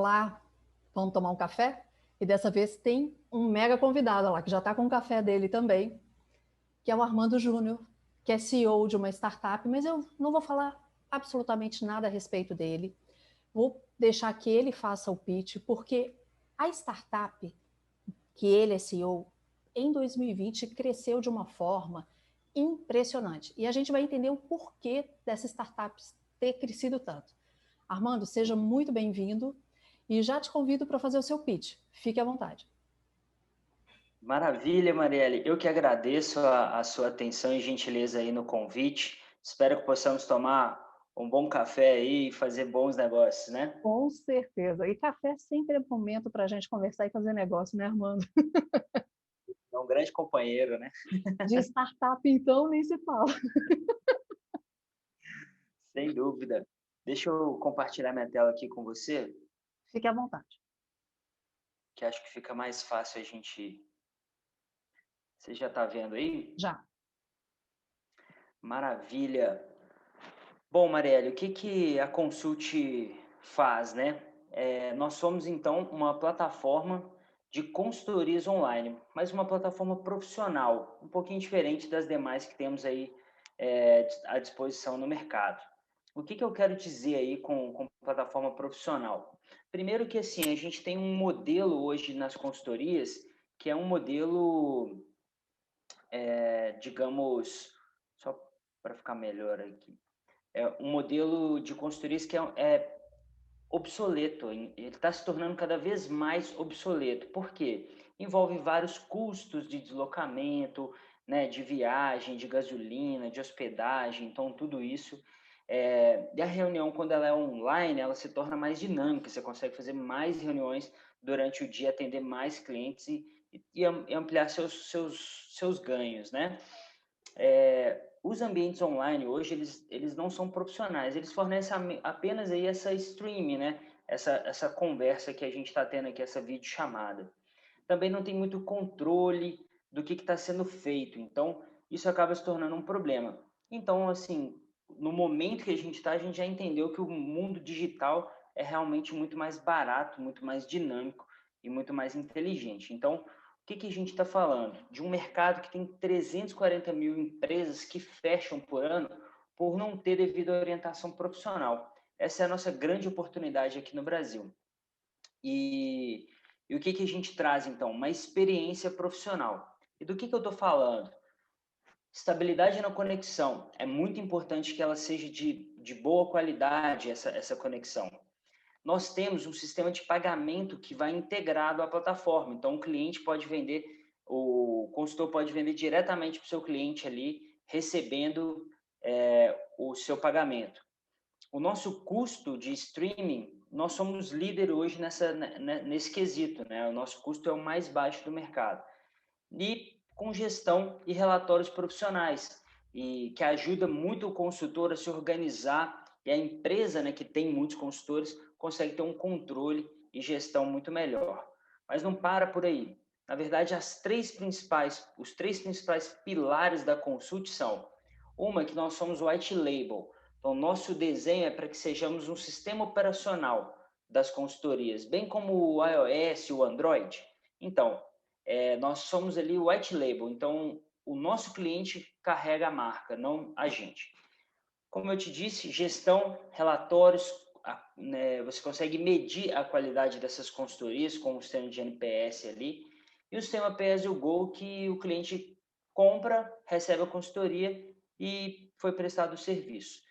Olá, vamos tomar um café? E dessa vez tem um mega convidado lá, que já está com o café dele também, que é o Armando Júnior, que é CEO de uma startup, mas eu não vou falar absolutamente nada a respeito dele. Vou deixar que ele faça o pitch, porque a startup que ele é CEO, em 2020 cresceu de uma forma impressionante. E a gente vai entender o porquê dessa startup ter crescido tanto. Armando, seja muito bem-vindo e já te convido para fazer o seu pitch. Fique à vontade. Maravilha, Marielle. Eu que agradeço a sua atenção e gentileza aí no convite. Espero que possamos tomar um bom café aí e fazer bons negócios, né? Com certeza. E café sempre é momento para a gente conversar e fazer negócio, né, Armando? É um grande companheiro, né? De startup, então, nem se fala. Sem dúvida. Deixa eu compartilhar minha tela aqui com você, Fique à vontade. que acho que fica mais fácil a gente. Você já está vendo aí? Já. Maravilha. Bom, Marielle, o que que a Consult faz, né? Nós somos, então, uma plataforma de consultorias online, mas uma plataforma profissional, um pouquinho diferente das demais que temos aí à disposição no mercado. O que que eu quero dizer aí com plataforma profissional? Primeiro que, assim, a gente tem um modelo hoje nas consultorias que é um modelo, digamos, só para ficar melhor aqui, um modelo de consultorias que é obsoleto, ele está se tornando cada vez mais obsoleto. Por quê? Envolve vários custos de deslocamento, né, de viagem, de gasolina, de hospedagem, então tudo isso. E a reunião, quando ela é online, ela se torna mais dinâmica, você consegue fazer mais reuniões durante o dia, atender mais clientes e ampliar seus ganhos, né? Os ambientes online hoje, eles não são profissionais, eles fornecem apenas aí essa streaming, né? Essa conversa que a gente está tendo aqui, essa videochamada. Também não tem muito controle do que está sendo feito, então isso acaba se tornando um problema. Então, assim, no momento que a gente está, a gente já entendeu que o mundo digital é realmente muito mais barato, muito mais dinâmico e muito mais inteligente. Então, o que que a gente está falando? De um mercado que tem 340 mil empresas que fecham por ano por não ter devida orientação profissional. Essa é a nossa grande oportunidade aqui no Brasil. E, e o que que a gente traz, então? Uma experiência profissional. E do que eu estou falando? Estabilidade na conexão. É muito importante que ela seja de boa qualidade, essa conexão. Nós temos um sistema de pagamento que vai integrado à plataforma. Então, o cliente pode vender, o consultor pode vender diretamente para o seu cliente ali, recebendo o seu pagamento. O nosso custo de streaming, nós somos líder hoje nesse quesito, né? O nosso custo é o mais baixo do mercado. E com gestão e relatórios profissionais, e que ajuda muito o consultor a se organizar e a empresa, né, que tem muitos consultores, consegue ter um controle e gestão muito melhor. Mas não para por aí. Na verdade, os três principais pilares da Consult são: uma, que nós somos white label. Então, nosso desenho é para que sejamos um sistema operacional das consultorias, bem como o iOS, o Android. Então, nós somos ali o white label, então o nosso cliente carrega a marca, não a gente. Como eu te disse, gestão, relatórios, né, você consegue medir a qualidade dessas consultorias com o sistema de NPS ali, e o sistema pay-as-you-go, que o cliente compra, recebe a consultoria e foi prestado o serviço.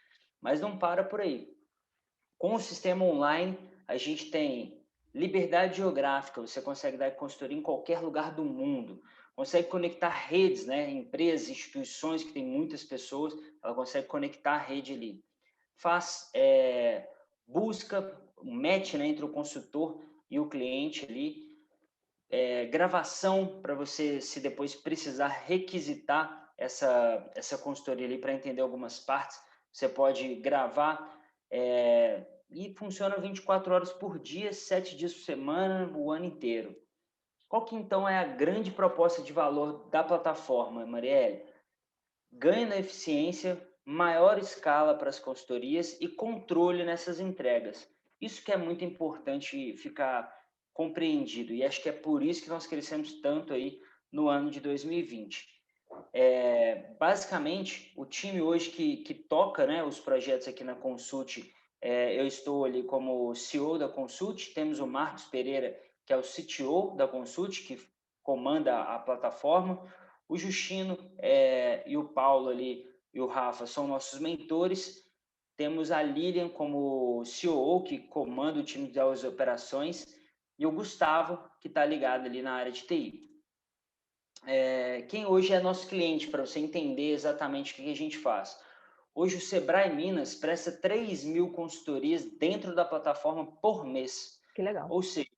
Mas não para por aí. Com o sistema online, a gente tem liberdade geográfica, você consegue dar consultoria em qualquer lugar do mundo, consegue conectar redes, né? Empresas, instituições que têm muitas pessoas, ela consegue conectar a rede ali. Faz busca, um match, né, entre o consultor e o cliente ali, gravação para você, se depois precisar requisitar essa consultoria ali para entender algumas partes, você pode gravar, e funciona 24 horas por dia, 7 dias por semana, o ano inteiro. Qual que então é a grande proposta de valor da plataforma, Marielle? Ganho na eficiência, maior escala para as consultorias e controle nessas entregas. Isso que é muito importante ficar compreendido, e acho que é por isso que nós crescemos tanto aí no ano de 2020. Basicamente, o time hoje que toca, né, os projetos aqui na Consult, eu estou ali como CEO da Consult, temos o Marcos Pereira, que é o CTO da Consult, que comanda a plataforma, o Justino e o Paulo ali, e o Rafa são nossos mentores, temos a Lilian como COO, que comanda o time das operações, e o Gustavo, que está ligado ali na área de TI. Quem hoje é nosso cliente, para você entender exatamente o que a gente faz. Hoje o Sebrae Minas presta 3.000 consultorias dentro da plataforma por mês. Que legal. Ou seja,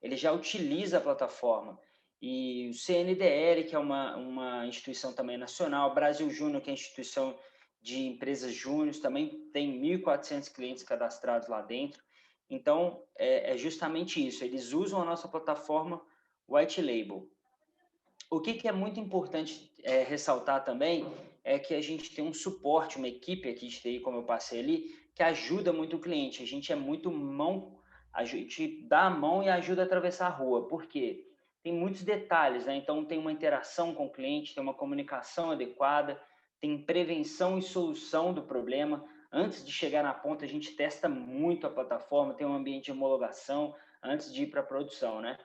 ele já utiliza a plataforma. E o CNDL, que é uma instituição também nacional, Brasil Júnior, que é a instituição de empresas júniores, também tem 1.400 clientes cadastrados lá dentro. Então, é justamente isso. Eles usam a nossa plataforma White Label. O que é muito importante ressaltar também é que a gente tem um suporte, uma equipe aqui de TI, como eu passei ali, que ajuda muito o cliente. A gente é muito mão, a gente dá a mão e ajuda a atravessar a rua. Por quê? Tem muitos detalhes, né? Então tem uma interação com o cliente, tem uma comunicação adequada, tem prevenção e solução do problema. Antes de chegar na ponta, a gente testa muito a plataforma, tem um ambiente de homologação antes de ir para a produção, né?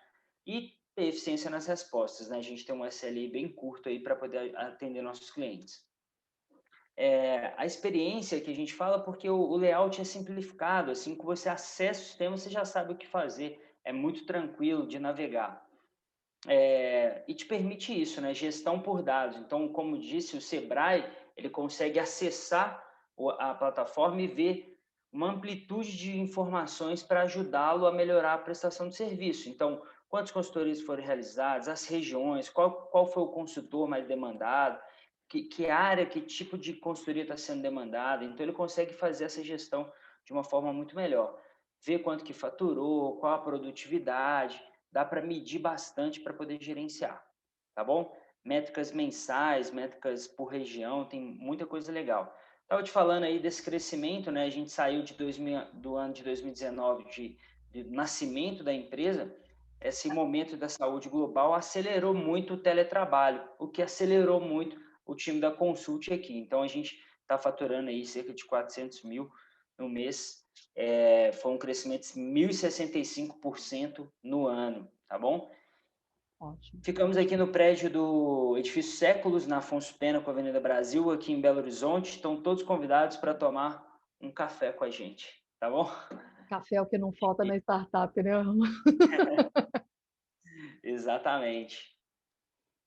E ter eficiência nas respostas, né? A gente tem um SLI bem curto aí para poder atender nossos clientes. A experiência que a gente fala, porque o layout é simplificado, assim que você acessa o sistema, você já sabe o que fazer, é muito tranquilo de navegar. E te permite isso, né? Gestão por dados. Então, como disse, o Sebrae, ele consegue acessar a plataforma e ver uma amplitude de informações para ajudá-lo a melhorar a prestação de serviço. Então, quantas consultorias foram realizadas, as regiões, qual foi o consultor mais demandado, que área, que tipo de consultoria está sendo demandada. Então, ele consegue fazer essa gestão de uma forma muito melhor. Ver quanto que faturou, qual a produtividade, dá para medir bastante para poder gerenciar, tá bom? Métricas mensais, métricas por região, tem muita coisa legal. Estava te falando aí desse crescimento, né? A gente saiu do ano de 2019, de nascimento da empresa, esse momento da saúde global acelerou muito o teletrabalho, o que acelerou muito o time da Consult aqui. Então, a gente está faturando aí cerca de 400 mil no mês, foi um crescimento de 1.065% no ano, tá bom? Ótimo. Ficamos aqui no prédio do Edifício Séculos, na Afonso Pena, com a Avenida Brasil, aqui em Belo Horizonte. Estão todos convidados para tomar um café com a gente, tá bom? Café é o que não falta na startup, né? Exatamente.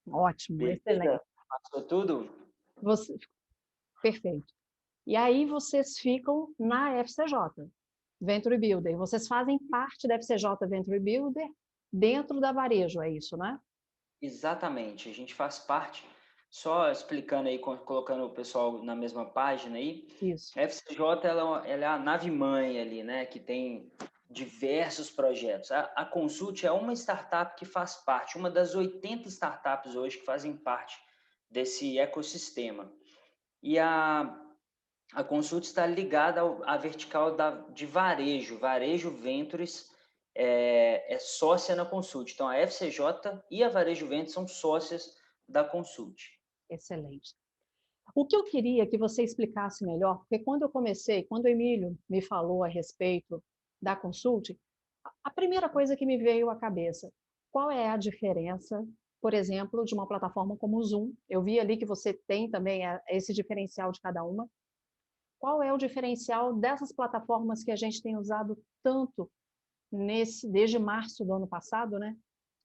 Ótimo, Beleza? excelente. Passou tudo? Você, perfeito. E aí vocês ficam na FCJ, Venture Builder. Vocês fazem parte da FCJ Venture Builder dentro da Varejo, é isso, né? Exatamente. A gente faz parte, só explicando aí, colocando o pessoal na mesma página aí, Isso. a FCJ ela é a nave-mãe ali, né, que tem diversos projetos. A Consult é uma startup que faz parte, uma das 80 startups hoje que fazem parte desse ecossistema. E a Consult está ligada à vertical de varejo. Varejo Ventures é sócia na Consult. Então, a FCJ e a Varejo Ventures são sócias da Consult. Excelente. O que eu queria que você explicasse melhor, porque quando eu comecei, quando o Emílio me falou a respeito da Consult, a primeira coisa que me veio à cabeça, qual é a diferença, por exemplo, de uma plataforma como o Zoom? Eu vi ali que você tem também esse diferencial de cada uma. Qual é o diferencial dessas plataformas que a gente tem usado tanto desde março do ano passado, né?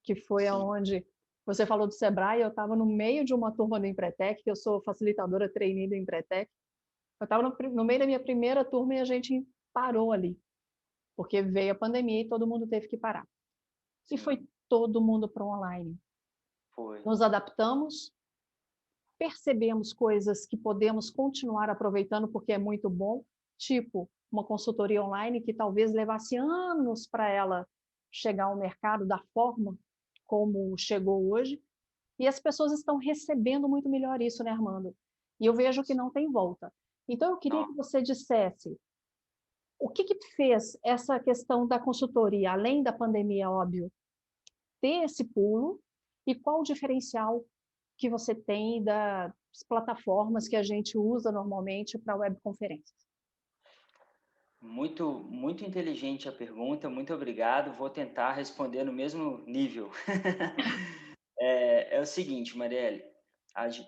Que foi Sim. aonde você falou do Sebrae, eu estava no meio de uma turma do Empretec, que eu sou facilitadora trainee do Empretec. Eu estava no meio da minha primeira turma e a gente parou ali, porque veio a pandemia e todo mundo teve que parar. E Sim, foi todo mundo para o online. foi. Nos adaptamos, percebemos coisas que podemos continuar aproveitando porque é muito bom, tipo uma consultoria online que talvez levasse anos para ela chegar ao mercado da forma como chegou hoje, e as pessoas estão recebendo muito melhor isso, né, Armando? E eu vejo que não tem volta. Então, eu queria Não, que você dissesse O que fez essa questão da consultoria, além da pandemia, óbvio, ter esse pulo, e qual o diferencial que você tem das plataformas que a gente usa normalmente para webconferências? Muito, muito inteligente a pergunta, muito obrigado. Vou tentar responder no mesmo nível. É o seguinte, Marielle,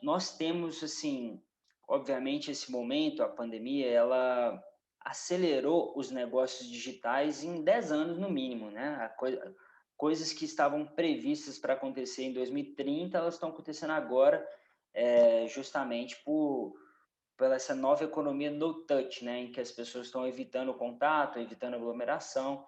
nós temos, assim, obviamente, esse momento, a pandemia, ela acelerou os negócios digitais em 10 anos, no mínimo, né? Coisas que estavam previstas para acontecer em 2030, elas estão acontecendo agora, justamente pela essa nova economia no touch, né, em que as pessoas estão evitando o contato, evitando aglomeração.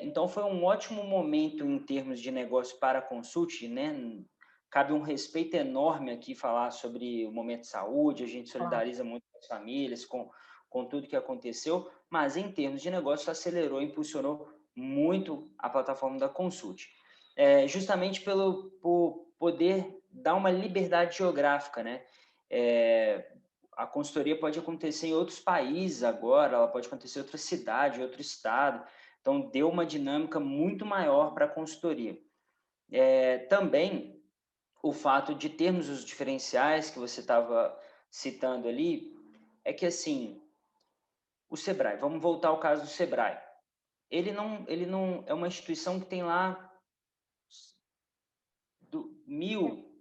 Então, foi um ótimo momento em termos de negócio para a Consult, né? Cabe um respeito enorme aqui falar sobre o momento de saúde, a gente Claro. solidariza muito com as famílias, com tudo que aconteceu, mas em termos de negócio acelerou, impulsionou muito a plataforma da Consult. Justamente por poder dar uma liberdade geográfica, né? A consultoria pode acontecer em outros países agora, ela pode acontecer em outra cidade, em outro estado. Então, deu uma dinâmica muito maior para a consultoria. Também, o fato de termos os diferenciais que você estava citando ali, é que, assim, o Sebrae, vamos voltar ao caso do Sebrae. Ele não é uma instituição que tem lá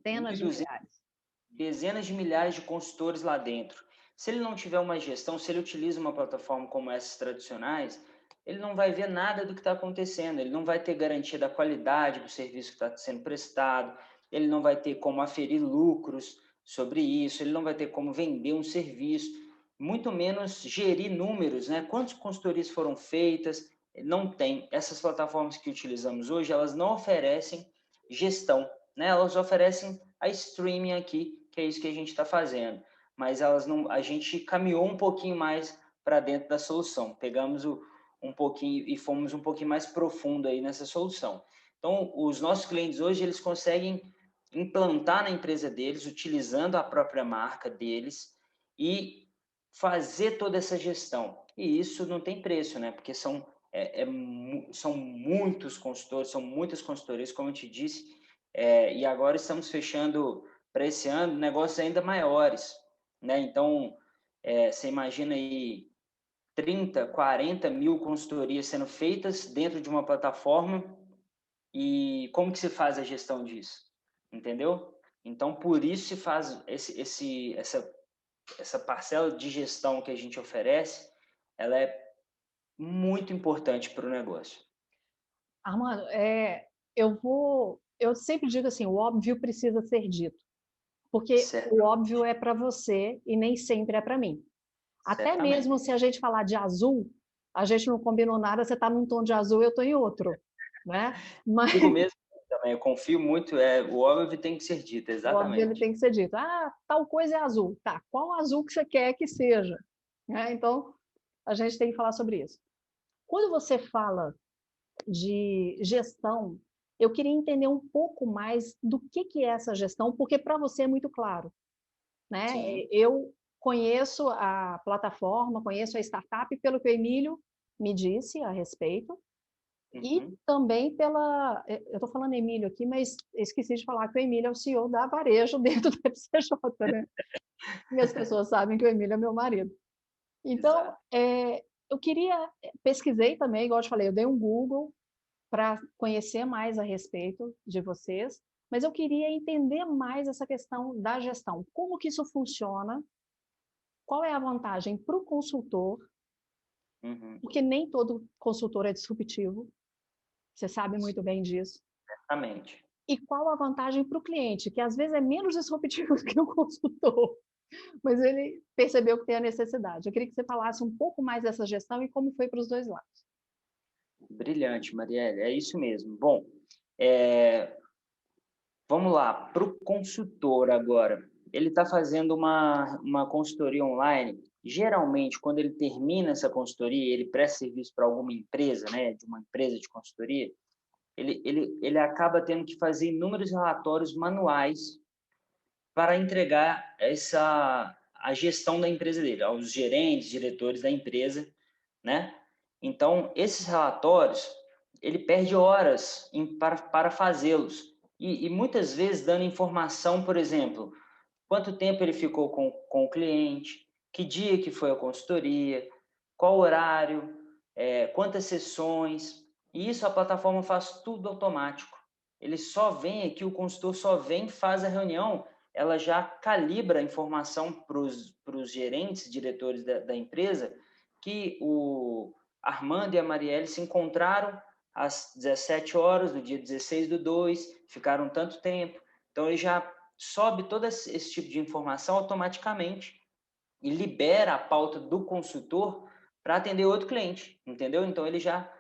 Centenas de 1.200, milhares. dezenas de milhares de consultores lá dentro. Se ele não tiver uma gestão, se ele utiliza uma plataforma como essas tradicionais, ele não vai ver nada do que está acontecendo, ele não vai ter garantia da qualidade do serviço que está sendo prestado, ele não vai ter como aferir lucros sobre isso, ele não vai ter como vender um serviço, muito menos gerir números, né? Quantas consultorias foram feitas? Não tem. Essas plataformas que utilizamos hoje, elas não oferecem gestão, né? Elas oferecem a streaming aqui, que é isso que a gente está fazendo, mas elas não, a gente caminhou um pouquinho mais para dentro da solução, pegamos um pouquinho e fomos um pouquinho mais profundo aí nessa solução. Então, os nossos clientes hoje, eles conseguem implantar na empresa deles, utilizando a própria marca deles e fazer toda essa gestão. E isso não tem preço, né? Porque são muitos consultores, são muitas consultorias, como eu te disse, e agora estamos fechando para esse ano negócios ainda maiores, né? Então, você imagina aí 30, 40 mil consultorias sendo feitas dentro de uma plataforma e como que se faz a gestão disso? Entendeu? Então, por isso se faz essa parcela de gestão que a gente oferece, ela é muito importante para o negócio. Armando, eu sempre digo assim, o óbvio precisa ser dito, porque o Certo, óbvio é para você e nem sempre é para mim. Até certamente. mesmo se a gente falar de azul, a gente não combinou nada, você está num tom de azul, eu estou em outro, né? Mas Digo mesmo também, eu confio muito, o óbvio tem que ser dito, o óbvio ele exatamente. tem que ser dito. Ah, tal coisa é azul. Tá, qual azul que você quer que seja? Né? Então, a gente tem que falar sobre isso. Quando você fala de gestão, eu queria entender um pouco mais do que é essa gestão, porque para você é muito claro, né? Sim. Eu conheço a plataforma, conheço a startup pelo que o Emílio me disse a respeito, e Uhum. também eu estou falando Emílio aqui, mas esqueci de falar que o Emílio é o CEO da Varejo dentro do FCJ, né? E as pessoas sabem que o Emílio é meu marido. Então, Exato. eu pesquisei também, igual eu te falei, eu dei um Google para conhecer mais a respeito de vocês, mas eu queria entender mais essa questão da gestão. Como que isso funciona? Qual é a vantagem para o consultor? Uhum. Porque nem todo consultor é disruptivo, você sabe muito bem disso. Certamente. E qual a vantagem para o cliente, que às vezes é menos disruptivo do que o consultor, mas ele percebeu que tem a necessidade. Eu queria que você falasse um pouco mais dessa gestão e como foi para os dois lados. Brilhante, Marielle, é isso mesmo. Bom, é, vamos lá, para o consultor agora. Ele está fazendo uma consultoria online. Geralmente, quando ele termina essa consultoria, ele presta serviço para alguma empresa, né, de uma empresa de consultoria, ele acaba tendo que fazer inúmeros relatórios manuais para entregar a gestão da empresa dele, aos gerentes, diretores da empresa, né? Então, esses relatórios, ele perde horas para fazê-los. E muitas vezes dando informação, por exemplo, quanto tempo ele ficou com o cliente, que dia que foi a consultoria, qual horário, quantas sessões. E isso a plataforma faz tudo automático. Ele só vem aqui, o consultor só vem, faz a reunião, ela já calibra a informação para os gerentes, diretores da empresa, que o Armando e a Marielle se encontraram às 17 horas do dia 16/2, ficaram tanto tempo. Então, ele já sobe todo esse tipo de informação automaticamente e libera a pauta do consultor para atender outro cliente, entendeu? Então, ele já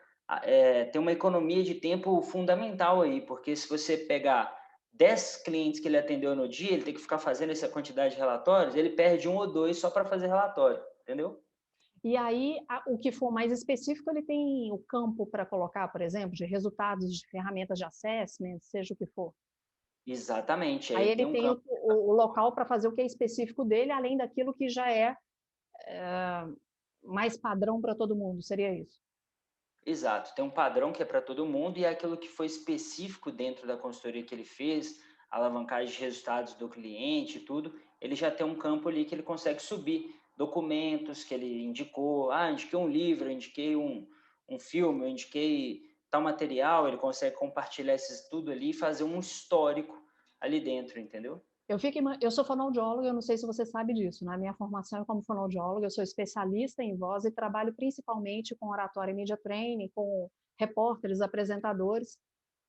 tem uma economia de tempo fundamental aí, porque se você pegar 10 clientes que ele atendeu no dia, ele tem que ficar fazendo essa quantidade de relatórios, ele perde um ou dois só para fazer relatório, entendeu? E aí, o que for mais específico, ele tem o campo para colocar, por exemplo, de resultados de ferramentas de assessment, seja o que for. Exatamente, Aí aí ele tem um tem campo. o local para fazer o que é específico dele, além daquilo que já é mais padrão para todo mundo, seria isso? Exato, tem um padrão que é para todo mundo e é aquilo que foi específico dentro da consultoria que ele fez, alavancagem de resultados do cliente e tudo, ele já tem um campo ali que ele consegue subir documentos que ele indicou, indiquei um livro, indiquei um filme, eu indiquei tal material, ele consegue compartilhar esses tudo ali e fazer um histórico ali dentro, entendeu? Eu sou fonoaudióloga, eu não sei se você sabe disso, na minha formação é como fonoaudióloga, eu sou especialista em voz e trabalho principalmente com oratória e media training, com repórteres, apresentadores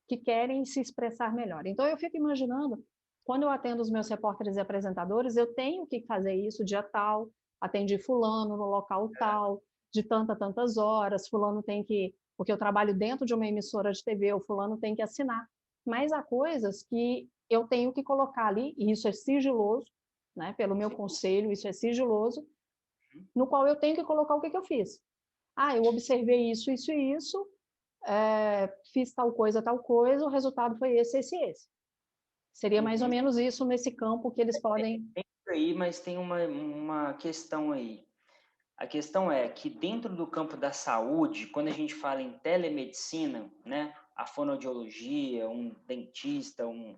que querem se expressar melhor. Então eu fico imaginando, quando eu atendo os meus repórteres e apresentadores, eu tenho que fazer isso dia tal, atendi fulano no local tal, de tantas horas, fulano tem que, porque eu trabalho dentro de uma emissora de TV, o fulano tem que assinar. Mas há coisas que eu tenho que colocar ali, e isso é sigiloso, né, pelo meu conselho, isso é sigiloso, no qual eu tenho que colocar o que eu fiz. Eu observei isso e isso, fiz tal coisa, o resultado foi esse. Seria mais ou Uhum. menos isso nesse campo que eles podem. Tem isso aí, mas tem uma questão aí. A questão é que dentro do campo da saúde, quando a gente fala em telemedicina, né, a fonoaudiologia, um dentista, um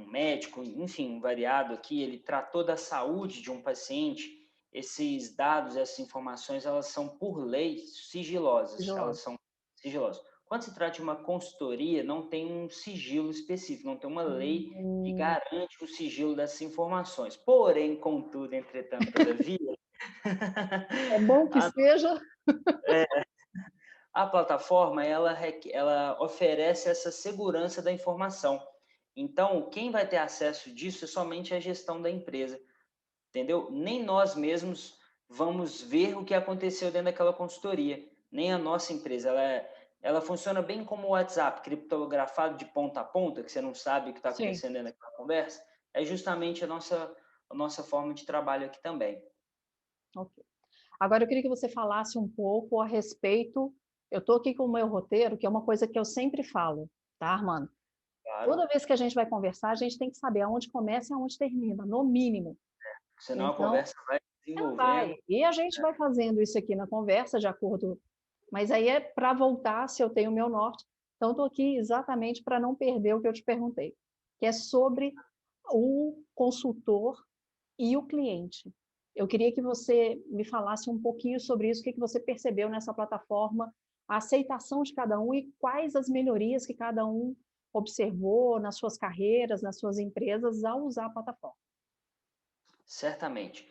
médico, enfim, um variado aqui, ele tratou da saúde de um paciente, esses dados, essas informações, elas são, por lei, sigilosas. Elas são sigilosas. Quando se trata de uma consultoria, não tem um sigilo específico, não tem uma lei que garante o sigilo dessas informações. Porém, contudo, entretanto, todavia, É bom que a, seja. a plataforma ela oferece essa segurança da informação. Então, quem vai ter acesso disso é somente a gestão da empresa, entendeu? Nem nós mesmos vamos ver o que aconteceu dentro daquela consultoria, nem a nossa empresa. Ela funciona bem como o WhatsApp, criptografado de ponta a ponta, que você não sabe o que está Sim. acontecendo dentro daquela conversa. É justamente a nossa forma de trabalho aqui também. Ok. Agora eu queria que você falasse um pouco a respeito. Eu estou aqui com o meu roteiro, que é uma coisa que eu sempre falo, tá, Armando? Claro, Toda vez que a gente vai conversar, a gente tem que saber aonde começa e aonde termina, no mínimo. senão a Então, conversa vai ela desenvolvendo. vai. E a gente vai fazendo isso aqui na conversa, de acordo. Mas aí é para voltar, se eu tenho o meu norte. Então, estou aqui exatamente para não perder o que eu te perguntei, que é sobre o consultor e o cliente. Eu queria que você me falasse um pouquinho sobre isso, o que você percebeu nessa plataforma, a aceitação de cada um e quais as melhorias que cada um observou nas suas carreiras, nas suas empresas, ao usar a plataforma. Certamente.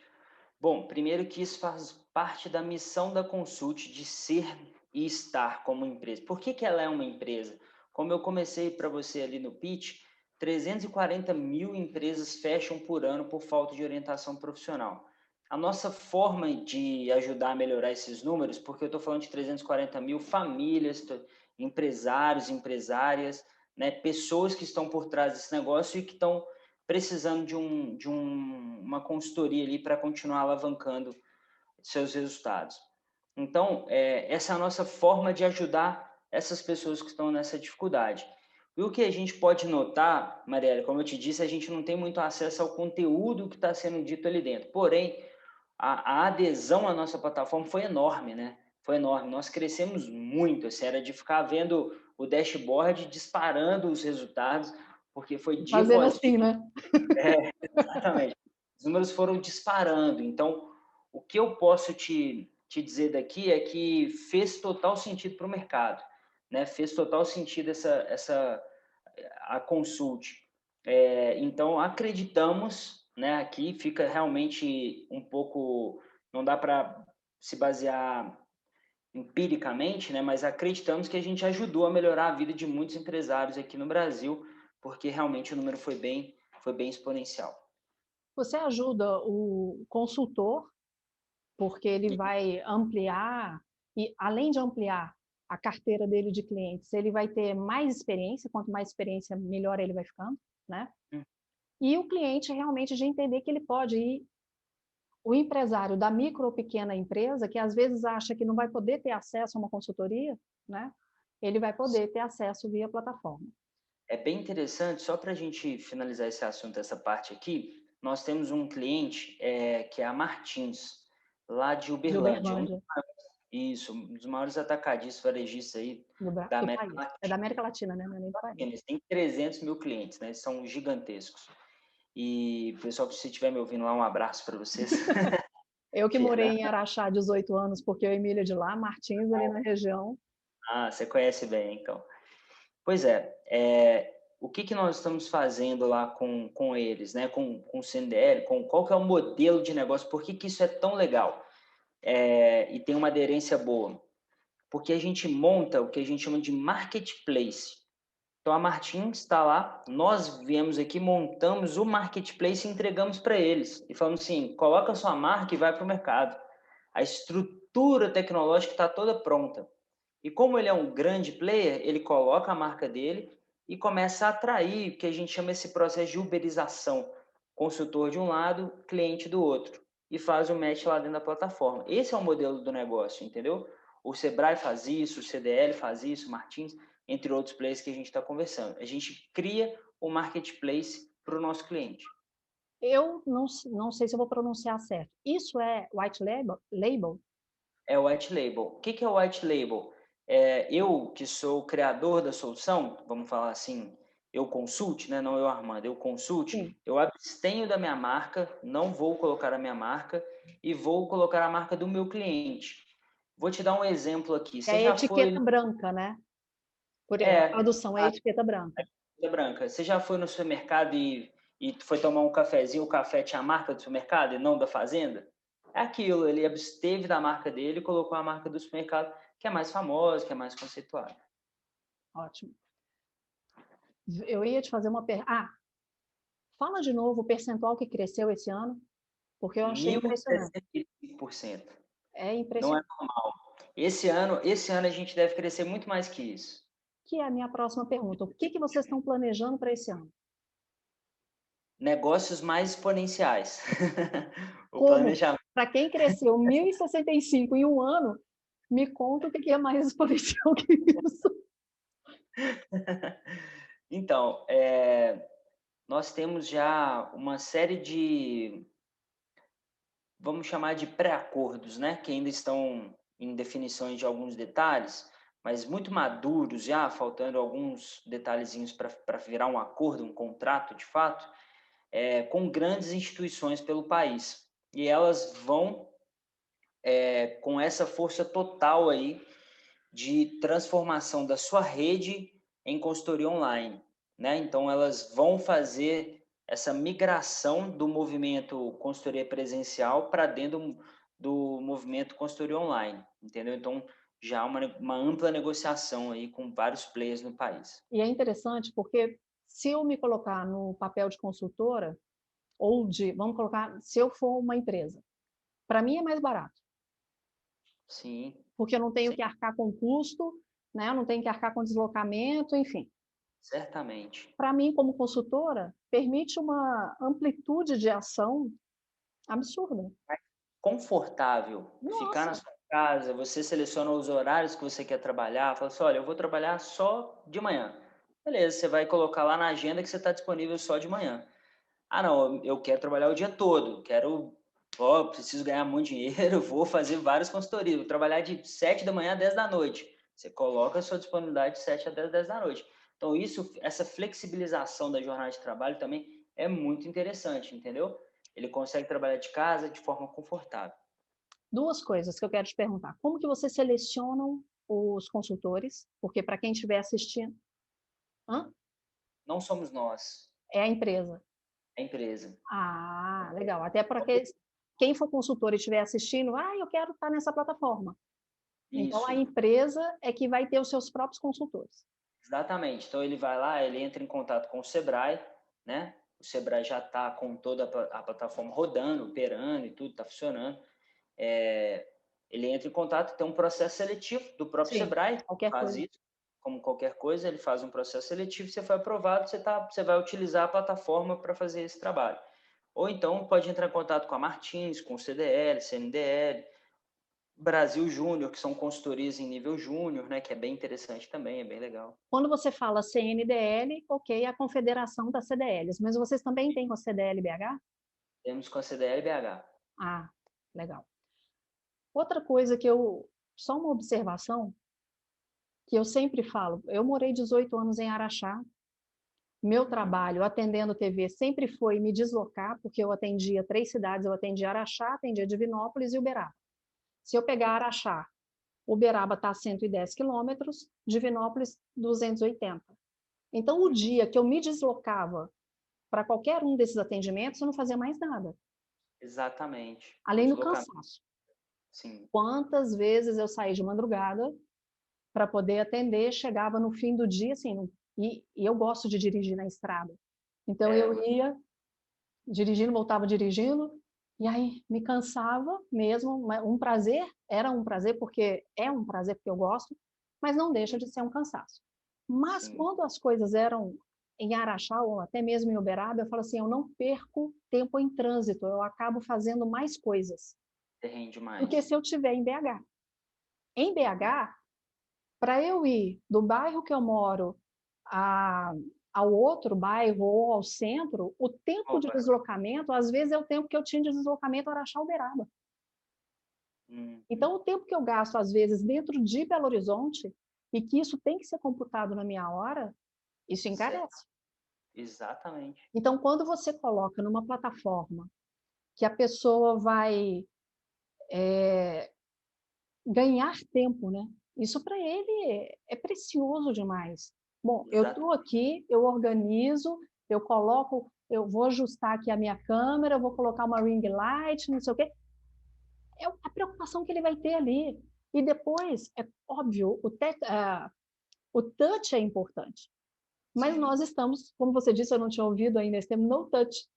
Bom, primeiro que isso faz parte da missão da Consult de ser e estar como empresa. Por que que ela é uma empresa? Como eu comecei para você ali no pitch, 340 mil empresas fecham por ano por falta de orientação profissional. A nossa forma de ajudar a melhorar esses números, porque eu estou falando de 340 mil famílias, empresários, empresárias, né, pessoas que estão por trás desse negócio e que estão precisando uma consultoria ali para continuar alavancando seus resultados. Então, essa é a nossa forma de ajudar essas pessoas que estão nessa dificuldade. E o que a gente pode notar, Mariela, como eu te disse, a gente não tem muito acesso ao conteúdo que está sendo dito ali dentro. Porém, a adesão à nossa plataforma foi enorme, né? Foi enorme. Nós crescemos muito, assim, era de ficar vendo o dashboard disparando os resultados, porque foi dia Fazendo após dia. assim, né? Exatamente. Os números foram disparando. Então, o que eu posso te dizer daqui é que fez total sentido para o mercado, né? Fez total sentido a consult. Então, acreditamos, né? Aqui fica realmente um pouco, não dá para se basear empiricamente, né? Mas acreditamos que a gente ajudou a melhorar a vida de muitos empresários aqui no Brasil, porque realmente o número foi bem exponencial. Você ajuda o consultor, porque ele vai ampliar, e além de ampliar a carteira dele de clientes, ele vai ter mais experiência, quanto mais experiência, melhor ele vai ficando, né? E o cliente realmente de entender que ele pode ir, o empresário da micro ou pequena empresa, que às vezes acha que não vai poder ter acesso a uma consultoria, né? Ele vai poder ter acesso via plataforma. É bem interessante, só para a gente finalizar esse assunto, essa parte aqui, nós temos um cliente que é a Martins, lá de De Uberlândia. Uberlândia, Um dos maiores atacadistas varejistas aí da do América país. É da Latina. América Latina, né? Não é nem do país. Eles têm 300 mil clientes, né? Eles são gigantescos. E, pessoal, se estiver me ouvindo lá, um abraço para vocês. Eu que morei Fernando, em Araxá 18 anos, porque eu e Emília de lá, Martins ali na região. você conhece bem, então. Pois o que nós estamos fazendo lá com eles, né? Com o CNDL, qual que é o modelo de negócio, por que isso é tão legal e tem uma aderência boa? Porque a gente monta o que a gente chama de marketplace. Então, a Martins está lá, nós viemos aqui, montamos o marketplace e entregamos para eles. E falamos assim, coloca a sua marca e vai para o mercado. A estrutura tecnológica está toda pronta. E como ele é um grande player, ele coloca a marca dele e começa a atrair o que a gente chama esse processo de uberização. Consultor de um lado, cliente do outro. E faz o match lá dentro da plataforma. Esse é o modelo do negócio, entendeu? O Sebrae faz isso, o CDL faz isso, o Martins, entre outros players que a gente está conversando. A gente cria o marketplace para o nosso cliente. Eu não sei se eu vou pronunciar certo. Isso é white label? É o white label. O que é o white label? Eu, que sou o criador da solução, vamos falar assim, eu consult, né? Não eu, Armando, eu consult, Sim. eu abstenho da minha marca, não vou colocar a minha marca e vou colocar a marca do meu cliente. Vou te dar um exemplo aqui. É Você a já foi... etiqueta branca, né? A É, tradução é a etiqueta branca. branca. Você já foi no supermercado e foi tomar um cafezinho, o café tinha a marca do supermercado e não da fazenda? É aquilo, ele absteve da marca dele e colocou a marca do supermercado, que é mais famosa, que é mais conceituada. Ótimo. Eu ia te fazer uma pergunta. Fala de novo o percentual que cresceu esse ano, porque eu achei impressionante. 1.065%. É Não é impressionante. normal. Esse ano a gente deve crescer muito mais que isso. Que é a minha próxima pergunta. O que vocês estão planejando para esse ano? Negócios mais exponenciais. O Como? planejamento. Para quem cresceu 1.065 em um ano, me conta o que é mais exponencial que isso. Então, nós temos já uma série de, vamos chamar de pré-acordos, né? Que ainda estão em definições de alguns detalhes, mas muito maduros já, faltando alguns detalhezinhos para virar um acordo, um contrato de fato, com grandes instituições pelo país. E elas vão com essa força total aí de transformação da sua rede em consultoria online, né? Então elas vão fazer essa migração do movimento consultoria presencial para dentro do movimento consultoria online, entendeu? Então já há uma ampla negociação aí com vários players no país. E é interessante porque se eu me colocar no papel de consultora, ou vamos colocar, se eu for uma empresa, para mim é mais barato, Sim, porque eu não tenho sim, que arcar com custo, né? Eu não tenho que arcar com deslocamento, enfim. certamente. Para mim, como consultora, permite uma amplitude de ação absurda. Confortável, ficar na Nossa, sua casa, você seleciona os horários que você quer trabalhar, fala assim, olha, eu vou trabalhar só de manhã. Beleza, você vai colocar lá na agenda que você está disponível só de manhã. Ah, não, eu quero trabalhar o dia todo, quero Ó, preciso ganhar muito dinheiro, vou fazer várias consultorias, vou trabalhar de 7 da manhã a 10 da noite. Você coloca a sua disponibilidade de 7 a 10, 10 da noite. Então, essa flexibilização da jornada de trabalho também é muito interessante, entendeu? Ele consegue trabalhar de casa de forma confortável. Duas coisas que eu quero te perguntar. Como que vocês selecionam os consultores? Porque para quem estiver assistindo... Hã? Não somos nós, É a empresa. é a empresa. Ah, legal. Até para quem for consultor e estiver assistindo, eu quero estar nessa plataforma. Então, a Isso, empresa é que vai ter os seus próprios consultores. exatamente. Então, ele vai lá, ele entra em contato com o Sebrae, né? O Sebrae já está com toda a plataforma rodando, operando e tudo, está funcionando. Ele entra em contato, tem um processo seletivo do próprio Sim, Sebrae, qualquer faz coisa. isso, como qualquer coisa, ele faz um processo seletivo, você foi aprovado, você vai utilizar a plataforma para fazer esse trabalho. Ou então pode entrar em contato com a Martins, com o CDL, CNDL, Brasil Júnior, que são consultorias em nível júnior, né, que é bem interessante também, é bem legal. Quando você fala CNDL, ok, é a confederação das CDLs, mas vocês também têm com a CDL-BH? Temos com a CDL BH. Ah, legal. Outra coisa só uma observação, que eu sempre falo, eu morei 18 anos em Araxá, meu trabalho atendendo TV sempre foi me deslocar, porque eu atendia 3 cidades, eu atendia Araxá, atendia Divinópolis e Uberaba. Se eu pegar Araxá, Uberaba está a 110 quilômetros, Divinópolis 280. Então, o dia que eu me deslocava para qualquer um desses atendimentos, eu não fazia mais nada, Exatamente. O além do deslocamento, cansaço. sim. Quantas vezes eu saí de madrugada para poder atender, chegava no fim do dia, assim, e eu gosto de dirigir na estrada. Então, É, eu ia dirigindo, voltava dirigindo, e aí me cansava mesmo, era um prazer, porque é um prazer, porque eu gosto, mas não deixa de ser um cansaço. Mas sim, quando as coisas eram em Araxá, ou até mesmo em Uberaba, eu falo assim, eu não perco tempo em trânsito, eu acabo fazendo mais coisas você rende do que mais. se eu estiver em BH. Em BH, para eu ir do bairro que eu moro a, ao outro bairro ou ao centro, o tempo de Opa. deslocamento, às vezes, é o tempo que eu tinha de deslocamento Araxá-Uberaba. Uhum. Então, o tempo que eu gasto, às vezes, dentro de Belo Horizonte, e que isso tem que ser computado na minha hora, isso Certo. encarece. Exatamente. Então, quando você coloca numa plataforma que a pessoa vai ganhar tempo, né? Isso para ele é precioso demais. Bom, eu estou Exatamente. aqui, eu organizo, eu coloco, eu vou ajustar aqui a minha câmera, eu vou colocar uma ring light, não sei o quê. É a preocupação que ele vai ter ali. E depois, é óbvio, o touch é importante. Mas Sim. nós estamos, como você disse, eu não tinha ouvido ainda esse termo, no touch.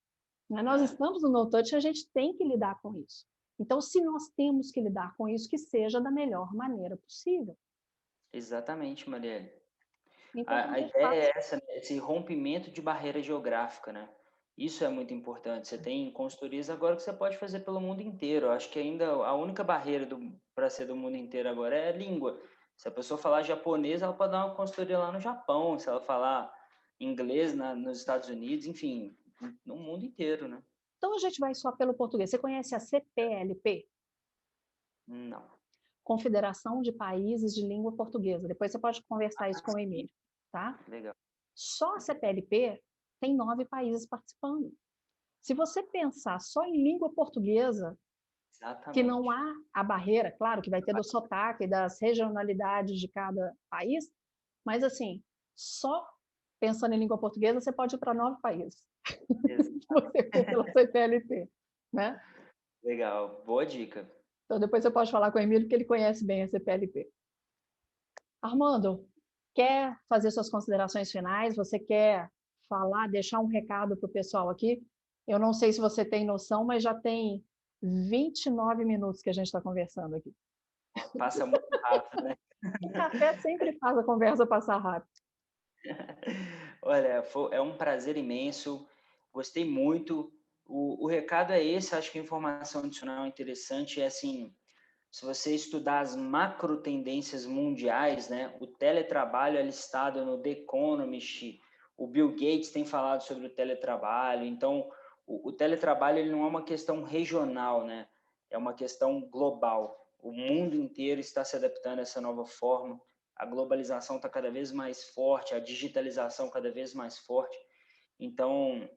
Né? Nós É, estamos no no touch e a gente tem que lidar com isso. Então, se nós temos que lidar com isso, que seja da melhor maneira possível. exatamente, Marielle. Então, A quando eu ideia faço... é essa, né? Esse rompimento de barreira geográfica, né? Isso é muito importante. Você tem consultorias agora que você pode fazer pelo mundo inteiro. Eu acho que ainda a única barreira para ser do mundo inteiro agora é a língua. Se a pessoa falar japonês, ela pode dar uma consultoria lá no Japão. Se ela falar inglês nos Estados Unidos, enfim, no mundo inteiro, né? Então, a gente vai só pelo português. Você conhece a CPLP? Não. Confederação de Países de Língua Portuguesa. Depois você pode conversar isso com o Sim, Emílio, tá? legal. Só a CPLP tem 9 países participando. Se você pensar só em língua portuguesa, que não Exatamente. há a barreira, claro que vai ter do sotaque, das regionalidades de cada país, mas assim, só pensando em língua portuguesa, você pode ir para 9 países, se você for pela CPLP, né? Legal. Boa dica. Então depois você pode falar com o Emílio, porque ele conhece bem a CPLP. Armando, quer fazer suas considerações finais? Você quer falar, deixar um recado para o pessoal aqui? Eu não sei se você tem noção, mas já tem 29 minutos que a gente está conversando aqui. Passa muito rápido, né? O café sempre faz a conversa passar rápido. Olha, é um prazer imenso. Gostei muito. O recado é esse, acho que a informação adicional interessante é assim, se você estudar as macro tendências mundiais, né, o teletrabalho é listado no The Economist, o Bill Gates tem falado sobre o teletrabalho, então o teletrabalho ele não é uma questão regional, né? É uma questão global. O mundo inteiro está se adaptando a essa nova forma. A globalização está cada vez mais forte, a digitalização cada vez mais forte. Então,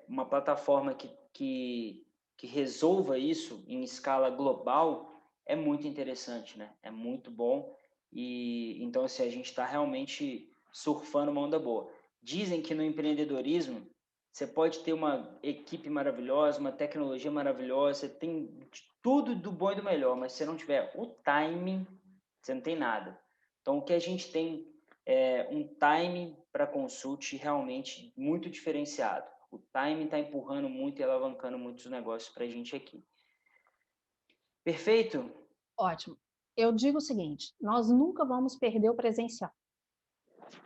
uma plataforma que resolva isso em escala global é muito interessante, né? É muito bom. E então, assim, a gente está realmente surfando uma onda boa. Dizem que no empreendedorismo você pode ter uma equipe maravilhosa, uma tecnologia maravilhosa, você tem de tudo do bom e do melhor, mas se você não tiver o timing, você não tem nada. Então, o que a gente tem é um timing para consult realmente muito diferenciado. O timing está empurrando muito e alavancando muitos negócios para a gente aqui. Perfeito? Ótimo. Eu digo o seguinte, nós nunca vamos perder o presencial,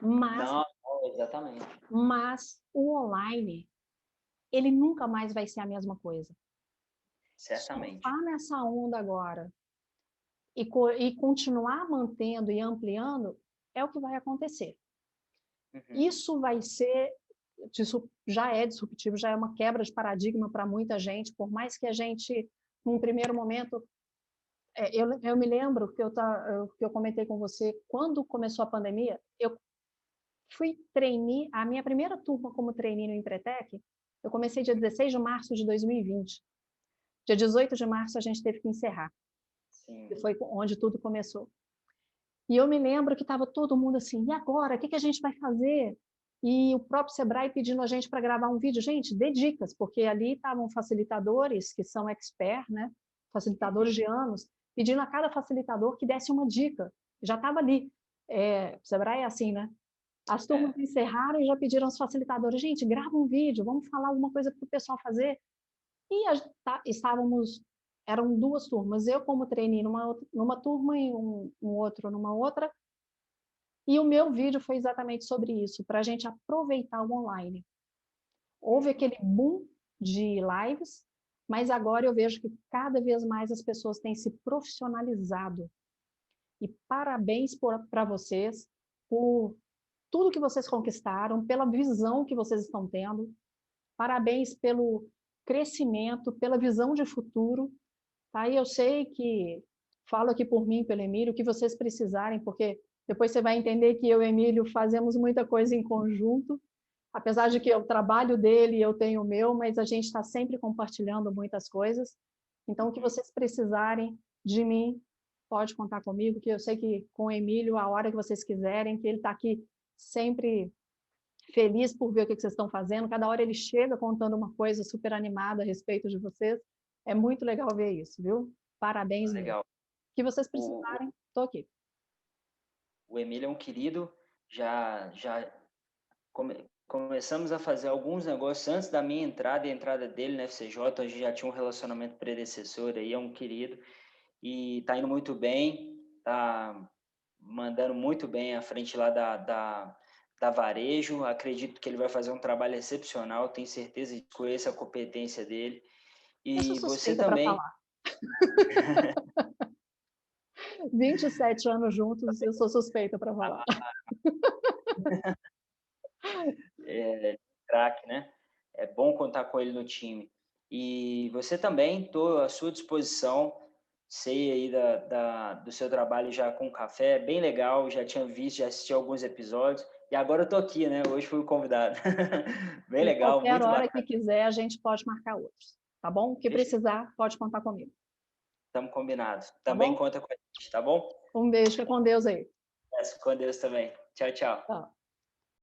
mas, Não, exatamente. mas o online, ele nunca mais vai ser a mesma coisa. Certamente. Surfar nessa onda agora e continuar mantendo e ampliando é o que vai acontecer. Isso vai ser, já é disruptivo, já é uma quebra de paradigma para muita gente, por mais que a gente, num primeiro momento, eu me lembro que eu comentei com você, quando começou a pandemia, eu fui trainee, a minha primeira turma como trainee no Empretec, eu comecei dia 16 de março de 2020. Dia 18 de março a gente teve que encerrar, Sim. que foi onde tudo começou. E eu me lembro que estava todo mundo assim, e agora? O que a gente vai fazer? E o próprio Sebrae pedindo a gente para gravar um vídeo. Gente, dê dicas, porque ali estavam facilitadores, que são expert, né? Facilitadores de anos, pedindo a cada facilitador que desse uma dica. Já estava ali. O Sebrae é assim, né? As turmas encerraram e já pediram aos facilitadores, gente, grava um vídeo, vamos falar alguma coisa para o pessoal fazer. E eram duas turmas, eu como trainee numa turma e um outro numa outra, e o meu vídeo foi exatamente sobre isso, para a gente aproveitar o online. Houve aquele boom de lives, mas agora eu vejo que cada vez mais as pessoas têm se profissionalizado. E parabéns para vocês por tudo que vocês conquistaram, pela visão que vocês estão tendo. Parabéns pelo crescimento, pela visão de futuro. Tá? E eu sei que, falo aqui por mim, pelo Emílio, o que vocês precisarem, porque depois você vai entender que eu e o Emílio fazemos muita coisa em conjunto, apesar de que o trabalho dele e eu tenho o meu, mas a gente está sempre compartilhando muitas coisas. Então, o que vocês precisarem de mim, pode contar comigo, que eu sei que com o Emílio, a hora que vocês quiserem, que ele está aqui sempre feliz por ver o que vocês estão fazendo. Cada hora ele chega contando uma coisa super animada a respeito de vocês. É muito legal ver isso, viu? Parabéns mesmo. Legal. O que vocês precisarem, estou aqui. O Emílio é um querido, já começamos a fazer alguns negócios antes da minha entrada e a entrada dele na FCJ, a gente já tinha um relacionamento predecessor aí, é um querido, e está indo muito bem, está mandando muito bem à frente lá da Varejo, acredito que ele vai fazer um trabalho excepcional, tenho certeza de conhecer a competência dele, Eu sou e você suspeita para também. falar. 27 anos juntos, eu sou suspeita para falar. Craque, né? É bom contar com ele no time. E você também, estou à sua disposição, sei aí do seu trabalho já com café, bem legal, já tinha visto, já assisti alguns episódios, e agora eu estou aqui, né? Hoje fui o convidado. Bem E legal, qualquer muito hora que bacana. quiser, a gente pode marcar outros, tá bom? O que precisar, pode contar comigo. Estamos combinados. Tá Também bom? conta com a gente, tá bom? Um beijo, fica com Deus aí. Com Deus também. Tchau, tchau. Tchau.